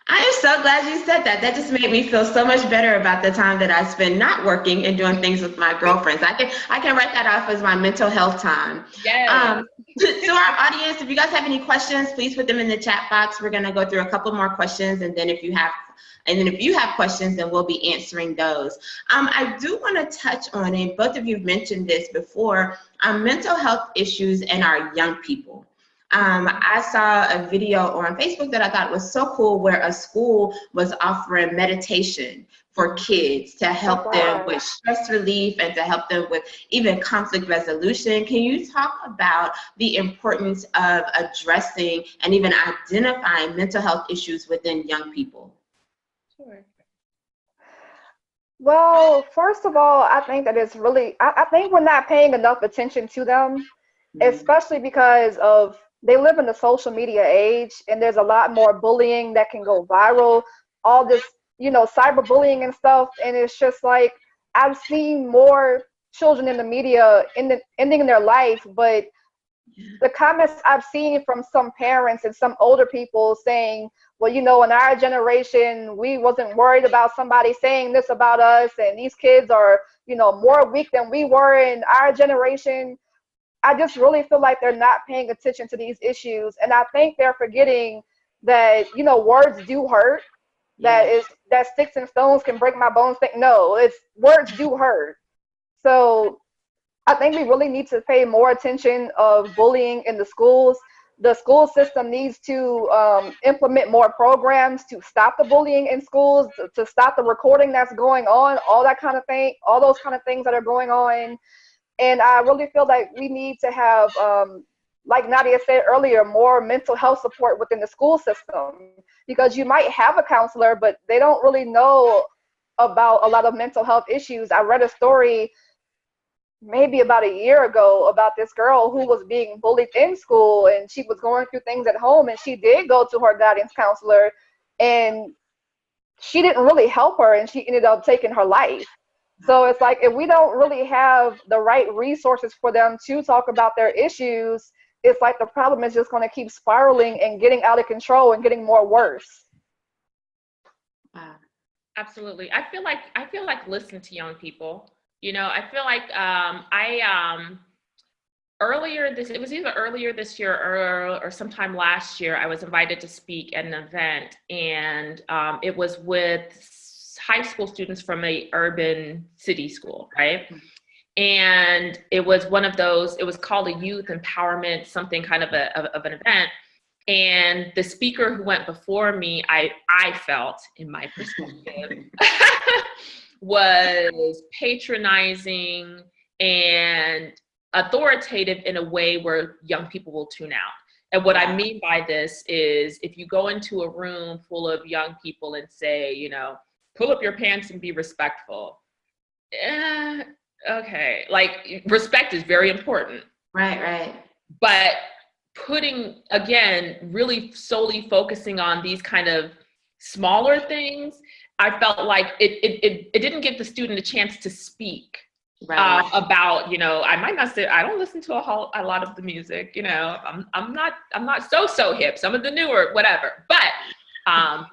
I am so glad you said that. That just made me feel so much better about the time that I spend not working and doing things with my girlfriends. I can write that off as my mental health time. Yes. To our audience, if you guys have any questions, please put them in the chat box. We're going to go through a couple more questions, and then if you have questions, then we'll be answering those. I do want to touch on, and both of you have mentioned this before, mental health issues in our young people. I saw a video on Facebook that I thought was so cool, where a school was offering meditation for kids to help them with stress relief and to help them with even conflict resolution. Can you talk about the importance of addressing and even identifying mental health issues within young people? Sure. Well, first of all, I think that it's really, I think we're not paying enough attention to them, especially because of they live in the social media age, and there's a lot more bullying that can go viral, all this, you know, cyberbullying and stuff. And it's just like, I've seen more children in the media ending their life, but the comments I've seen from some parents and some older people saying, well, you know, in our generation, we wasn't worried about somebody saying this about us, and these kids are, you know, more weak than we were in our generation. I just really feel like they're not paying attention to these issues. And I think they're forgetting that, you know, words do hurt, that sticks and stones can break my bones. No, it's words do hurt. So I think we really need to pay more attention of bullying in the schools. The school system needs to implement more programs to stop the bullying in schools, to stop the recording that's going on, all that kind of thing, all those kind of things that are going on. And I really feel like we need to have, like Nadia said earlier, more mental health support within the school system, because you might have a counselor, but they don't really know about a lot of mental health issues. I read a story maybe about a year ago about this girl who was being bullied in school, and she was going through things at home, and she did go to her guidance counselor, and she didn't really help her, and she ended up taking her life. So it's like, if we don't really have the right resources for them to talk about their issues, it's like the problem is just going to keep spiraling and getting out of control and getting more worse. Absolutely. I feel like listen to young people. You know, I feel like it was either earlier this year or sometime last year, I was invited to speak at an event, and it was with high school students from a urban city school, right? And it was one of those, it was called a youth empowerment, something kind of an event. And the speaker who went before me, I felt, in my perspective, was patronizing and authoritative in a way where young people will tune out. And what I mean by this is, if you go into a room full of young people and say, you know, pull up your pants and be respectful. Okay, like, respect is very important. Right. But putting, again, really solely focusing on these kind of smaller things, I felt like it didn't give the student a chance to speak about, you know, I might not say, I don't listen to a lot of the music, you know, I'm not so hip, some of the newer, whatever, but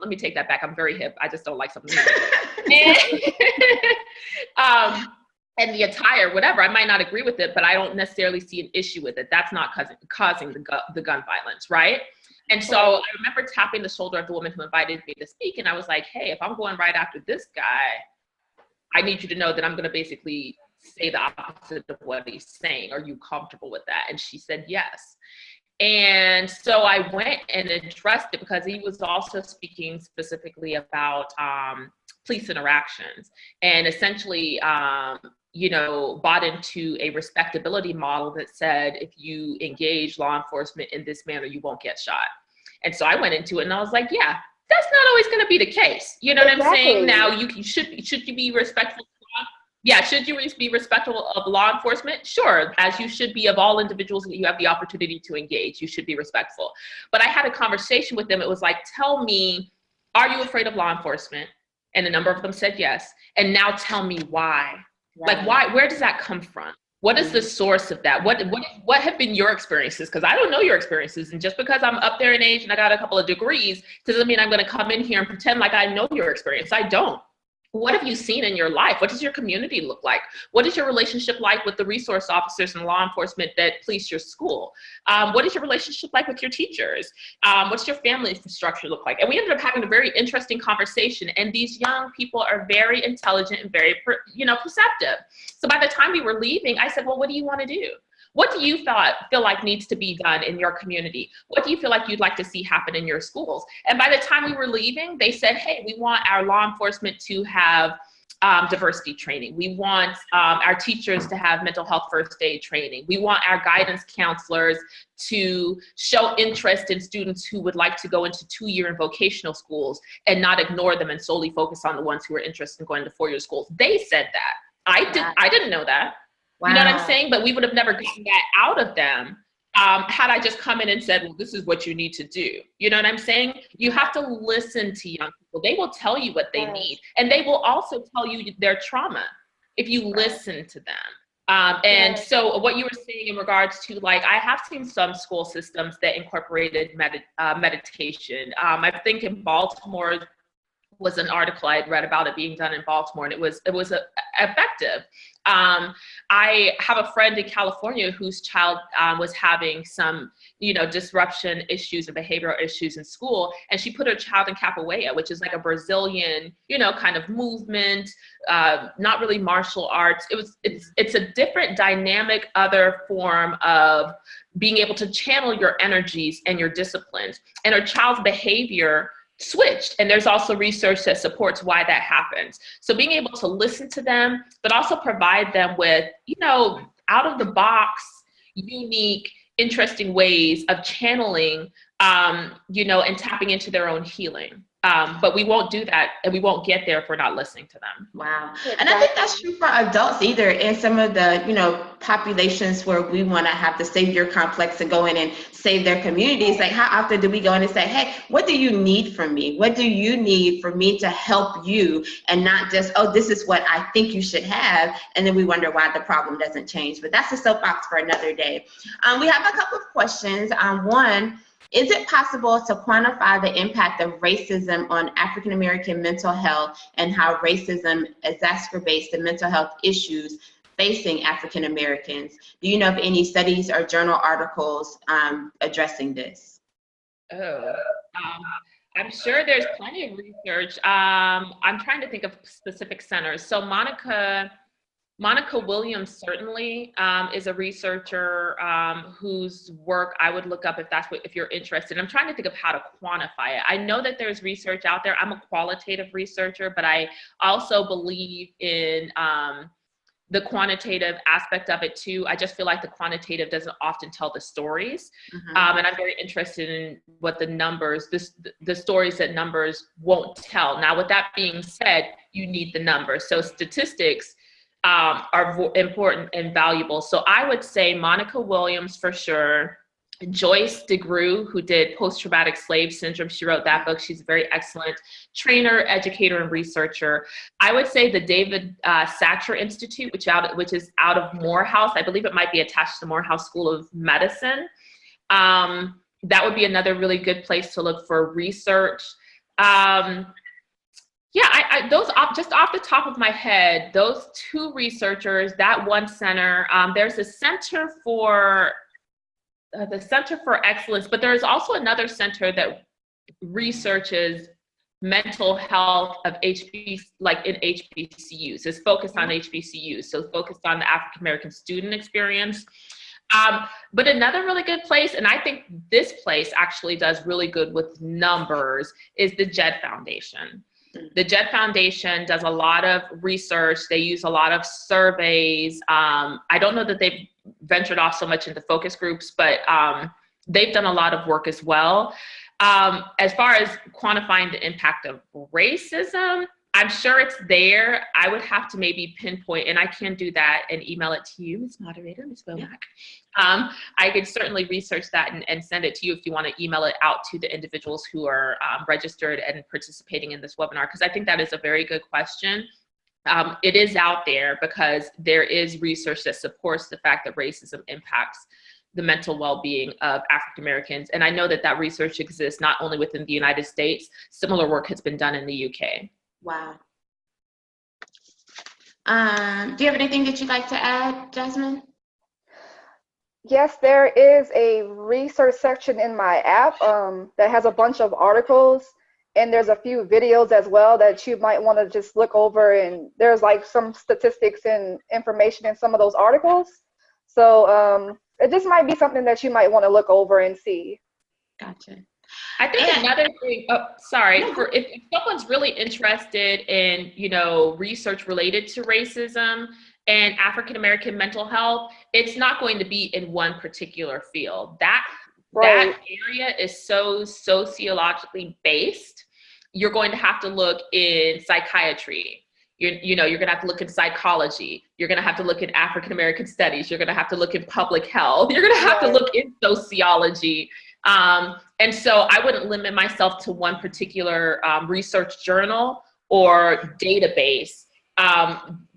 let me take that back. I'm very hip. I just don't like something. And the attire, whatever, I might not agree with it, but I don't necessarily see an issue with it. That's not causing the gun violence, right? And so I remember tapping the shoulder of the woman who invited me to speak, and I was like, hey, if I'm going right after this guy, I need you to know that I'm going to basically say the opposite of what he's saying. Are you comfortable with that? And she said yes. And so I went and addressed it, because he was also speaking specifically about police interactions, and essentially, you know, bought into a respectability model that said, if you engage law enforcement in this manner, you won't get shot. And so I went into it and I was like, yeah, that's not always going to be the case. You know what I'm saying? Now, should you be respectful? Yeah, should you be respectful of law enforcement? Sure, as you should be of all individuals that you have the opportunity to engage. You should be respectful. But I had a conversation with them. It was like, tell me, are you afraid of law enforcement? And a number of them said yes. And now tell me why. Right. Like, why? Where does that come from? What is the source of that? What have been your experiences? Because I don't know your experiences. And just because I'm up there in age and I got a couple of degrees doesn't mean I'm going to come in here and pretend like I know your experience. I don't. What have you seen in your life? What does your community look like? What is your relationship like with the resource officers and law enforcement that police your school? What is your relationship like with your teachers? What's your family structure look like? And we ended up having a very interesting conversation. And these young people are very intelligent and very, perceptive. So by the time we were leaving, I said, well, what do you want to do? What do you feel like needs to be done in your community? What do you feel like you'd like to see happen in your schools? And by the time we were leaving, they said, hey, we want our law enforcement to have diversity training. We want our teachers to have mental health first aid training. We want our guidance counselors to show interest in students who would like to go into 2-year and vocational schools and not ignore them and solely focus on the ones who are interested in going to 4-year schools. They said that. I didn't know that. Wow. You know what I'm saying? But we would have never gotten that out of them had I just come in and said, well, this is what you need to do. You know what I'm saying? You have to listen to young people. They will tell you what they need. And they will also tell you their trauma if you listen to them. And so what you were saying in regards to, like, I have seen some school systems that incorporated meditation. I think in Baltimore was an article I had read about it being done in Baltimore, and it was effective. I have a friend in California whose child was having some, disruption issues and behavioral issues in school. And she put her child in capoeira, which is like a Brazilian, kind of movement, not really martial arts. It's a different dynamic, other form of being able to channel your energies and your disciplines. And her child's behavior switched. And there's also research that supports why that happens. So being able to listen to them, but also provide them with, out of the box, unique, interesting ways of channeling, and tapping into their own healing. But we won't do that, and we won't get there if we're not listening to them. Wow. And I think that's true for adults either. In some of the, populations where we want to have the savior complex and go in and save their communities, like how often do we go in and say, hey, what do you need from me? What do you need for me to help you? And not just, oh, this is what I think you should have. And then we wonder why the problem doesn't change. But that's a soapbox for another day. We have a couple of questions. One, is it possible to quantify the impact of racism on African American mental health and how racism exacerbates the mental health issues facing African Americans? Do you know of any studies or journal articles addressing this? I'm sure there's plenty of research. I'm trying to think of specific centers. So Monica Williams certainly is a researcher whose work I would look up if you're interested. I'm trying to think of how to quantify it. I know that there's research out there. I'm a qualitative researcher, but I also believe in the quantitative aspect of it too. I just feel like the quantitative doesn't often tell the stories. And I'm very interested in what the numbers, the stories that numbers won't tell. Now, with that being said, you need the numbers. So statistics are important and valuable. So I would say Monica Williams for sure. Joyce DeGruy, who did Post-Traumatic Slave Syndrome, she wrote that book. She's a very excellent trainer, educator, and researcher. I would say the David Satcher Institute, which is out of Morehouse. I believe it might be attached to Morehouse School of Medicine. That would be another really good place to look for research. Those just off the top of my head, those two researchers, that one center, there's a center for the Center for Excellence, but there's also another center that researches mental health of HBCUs, like in HBCUs. It's focused on HBCUs, so focused on the African American student experience. But another really good place, and I think this place actually does really good with numbers, is the JED Foundation. The JED Foundation does a lot of research. They use a lot of surveys. I don't know that they've ventured off so much into focus groups, but they've done a lot of work as well. As far as quantifying the impact of racism, I'm sure it's there. I would have to maybe pinpoint, and I can do that and email it to you, Ms. Moderator, Ms. Womack. I could certainly research that and send it to you if you want to email it out to the individuals who are registered and participating in this webinar, because I think that is a very good question. it is out there because there is research that supports the fact that racism impacts the mental well-being of African Americans. And I know that that research exists not only within the United States, similar work has been done in the UK. Wow. Do you have anything that you'd like to add, Jasmin? Yes, there is a research section in my app that has a bunch of articles, and there's a few videos as well that you might want to just look over, and there's like some statistics and information in some of those articles. So this might be something that you might want to look over and see. Gotcha. I think another thing, if someone's really interested in, research related to racism and African American mental health, it's not going to be in one particular field. That area is so sociologically based. You're going to have to look in psychiatry. You're going to have to look in psychology. You're going to have to look in African American studies. You're going to have to look in public health. You're going to have to look in sociology. And so I wouldn't limit myself to one particular research journal or database.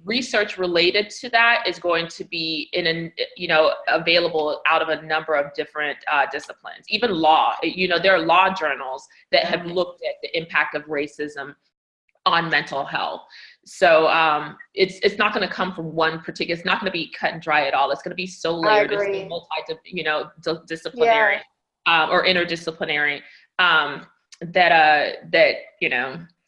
Research related to that is going to be available out of a number of different disciplines. Even law, there are law journals that have looked at the impact of racism on mental health. So it's not going to come from one particular. It's not going to be cut and dry at all. It's going to be so layered. It's multi-disciplinary or interdisciplinary that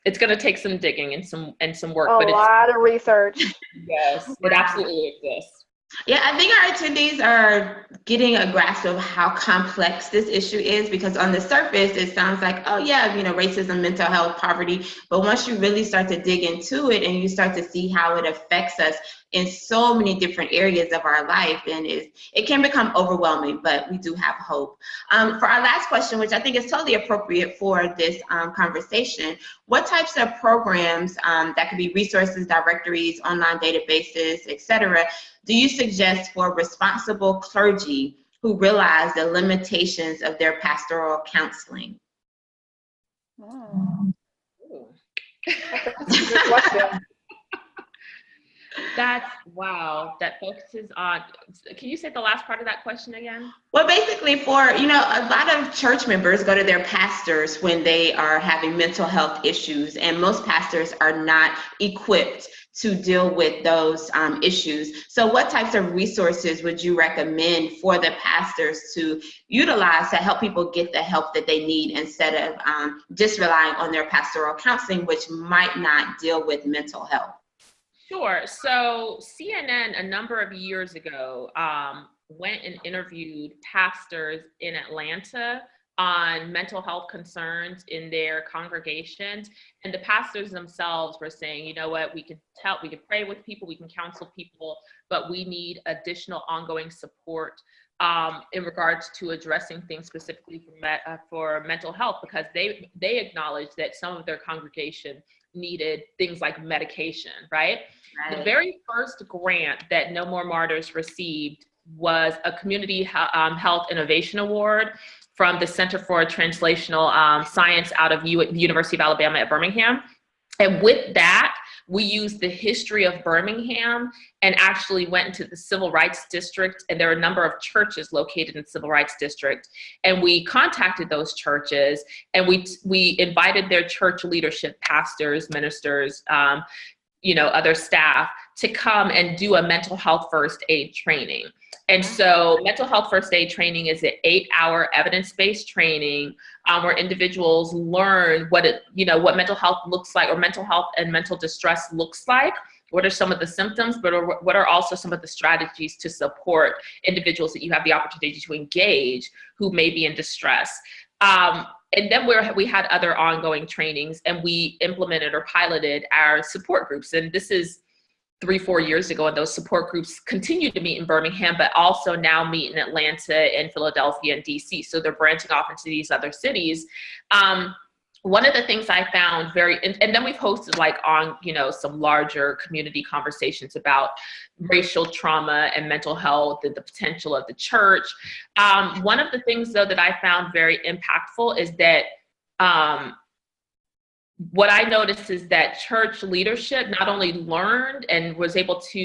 it's going to take some digging and some work. A lot of research. Yes, it absolutely exists. Yeah, I think our attendees are getting a grasp of how complex this issue is, because on the surface, it sounds like, oh yeah, racism, mental health, poverty. But once you really start to dig into it and you start to see how it affects us in so many different areas of our life, and it can become overwhelming, but we do have hope. For our last question, which I think is totally appropriate for this conversation, what types of programs that could be resources, directories, online databases, etc., do you suggest for responsible clergy who realize the limitations of their pastoral counseling? Oh. That's a good question. That focuses on, can you say the last part of that question again? Well, basically a lot of church members go to their pastors when they are having mental health issues, and most pastors are not equipped to deal with those issues. So what types of resources would you recommend for the pastors to utilize to help people get the help that they need, instead of just relying on their pastoral counseling, which might not deal with mental health? Sure. So CNN a number of years ago went and interviewed pastors in Atlanta on mental health concerns in their congregations. And the pastors themselves were saying, you know what, we can pray with people, we can counsel people, but we need additional ongoing support in regards to addressing things specifically for mental health, because they acknowledged that some of their congregation needed things like medication, right? The very first grant that No More Mayrts received was a Community Health Innovation Award from the Center for Translational Science out of the University of Alabama at Birmingham. And with that, we used the history of Birmingham and actually went into the Civil Rights District. And there are a number of churches located in the Civil Rights District. And we contacted those churches, and we invited their church leadership, pastors, ministers, other staff, to come and do a mental health first aid training. And so mental health first aid training is an 8-hour evidence-based training where individuals learn what mental health looks like, or mental health and mental distress looks like. What are some of the symptoms, but what are also some of the strategies to support individuals that you have the opportunity to engage who may be in distress. And then we had other ongoing trainings, and we implemented or piloted our support groups. And this is 3-4 years ago, and those support groups continue to meet in Birmingham, but also now meet in Atlanta and Philadelphia and DC. So they're branching off into these other cities. One of the things I found and then we've hosted some larger community conversations about racial trauma and mental health and the potential of the church. One of the things though that I found very impactful is that what I noticed is that church leadership not only learned and was able to,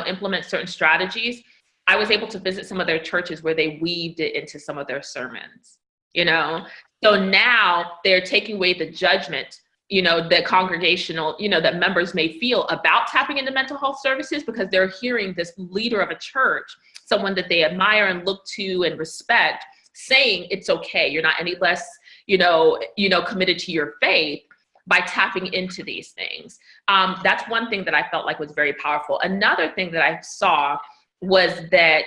implement certain strategies. I was able to visit some of their churches where they weaved it into some of their sermons, So now they're taking away the judgment, that congregational, that members may feel about tapping into mental health services, because they're hearing this leader of a church, someone that they admire and look to and respect, saying it's okay. You're not any less, committed to your faith by tapping into these things. That's one thing that I felt like was very powerful. Another thing that I saw was that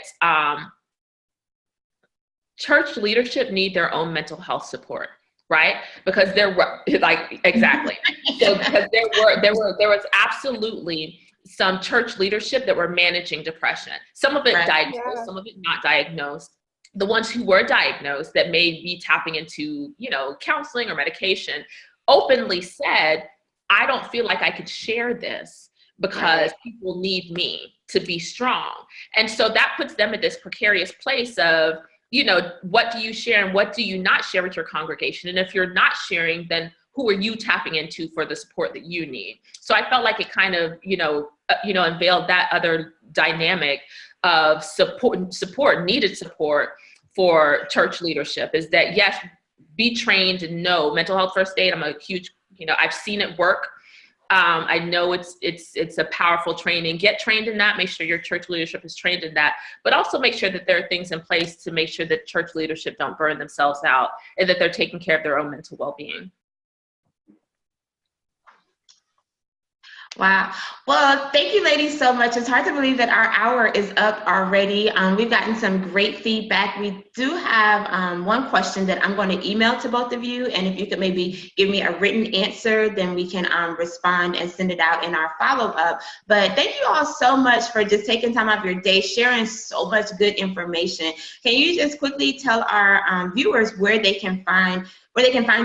church leadership need their own mental health support, right? Because there were exactly. So because there was absolutely some church leadership that were managing depression. Some of it diagnosed, some of it not diagnosed. The ones who were diagnosed that may be tapping into, counseling or medication openly said, I don't feel like I could share this because people need me to be strong. And so that puts them in this precarious place of, what do you share and what do you not share with your congregation? And if you're not sharing, then who are you tapping into for the support that you need? So I felt like it kind of, unveiled that other dynamic of needed support for church leadership, is that, yes, be trained and know mental health first aid. I'm a huge, I've seen it work. I know it's a powerful training. Get trained in that. Make sure your church leadership is trained in that, but also make sure that there are things in place to make sure that church leadership don't burn themselves out and that they're taking care of their own mental well-being. Wow. Well, thank you, ladies, so much. It's hard to believe that our hour is up already. We've gotten some great feedback. We do have one question that I'm going to email to both of you. And if you could maybe give me a written answer, then we can respond and send it out in our follow-up. But thank you all so much for just taking time out of your day, sharing so much good information. Can you just quickly tell our viewers where they can find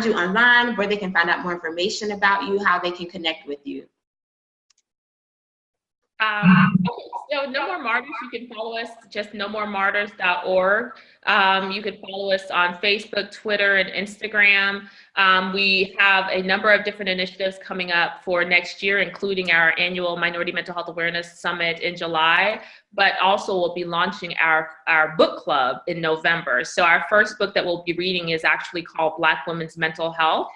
you online, where they can find out more information about you, how they can connect with you? So No More Martyrs, you can follow us, just nomoremartyrs.org. You can follow us on Facebook, Twitter, and Instagram. We have a number of different initiatives coming up for next year, including our annual Minority Mental Health Awareness Summit in July, but also we'll be launching our book club in November. So our first book that we'll be reading is actually called Black Women's Mental Health.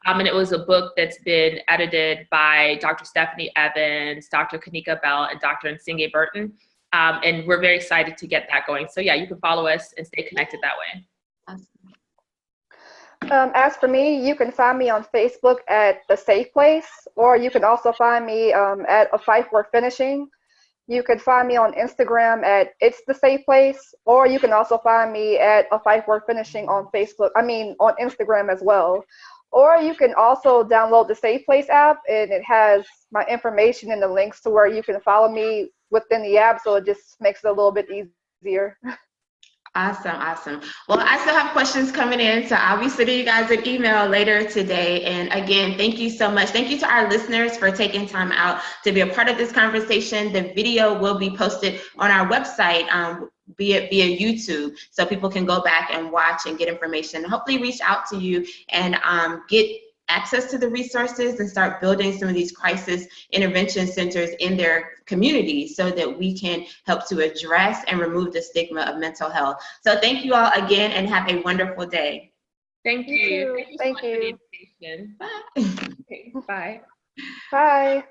And it was a book that's been edited by Dr. Stephanie Evans, Dr. Kanika Bell, and Dr. Nsinge Burton. And we're very excited to get that going. So yeah, you can follow us and stay connected that way. Awesome. As for me, you can find me on Facebook at The Safe Place, or you can also find me at A Fight Worth Finishing. You can find me on Instagram at It's The Safe Place, or you can also find me at A Fight Worth Finishing on on Instagram as well. Or you can also download the Safe Place app, and it has my information and the links to where you can follow me within the app, so it just makes it a little bit easier. Awesome. Well, I still have questions coming in, so I'll be sending you guys an email later today. And again, thank you so much. Thank you to our listeners for taking time out to be a part of this conversation. The video will be posted on our website via YouTube, so people can go back and watch and get information, hopefully reach out to you and get access to the resources and start building some of these crisis intervention centers in their communities so that we can help to address and remove the stigma of mental health. So thank you all again and have a wonderful day. Thank you. Thank you. Thank you so much for the invitation. Bye. Okay, bye. Bye.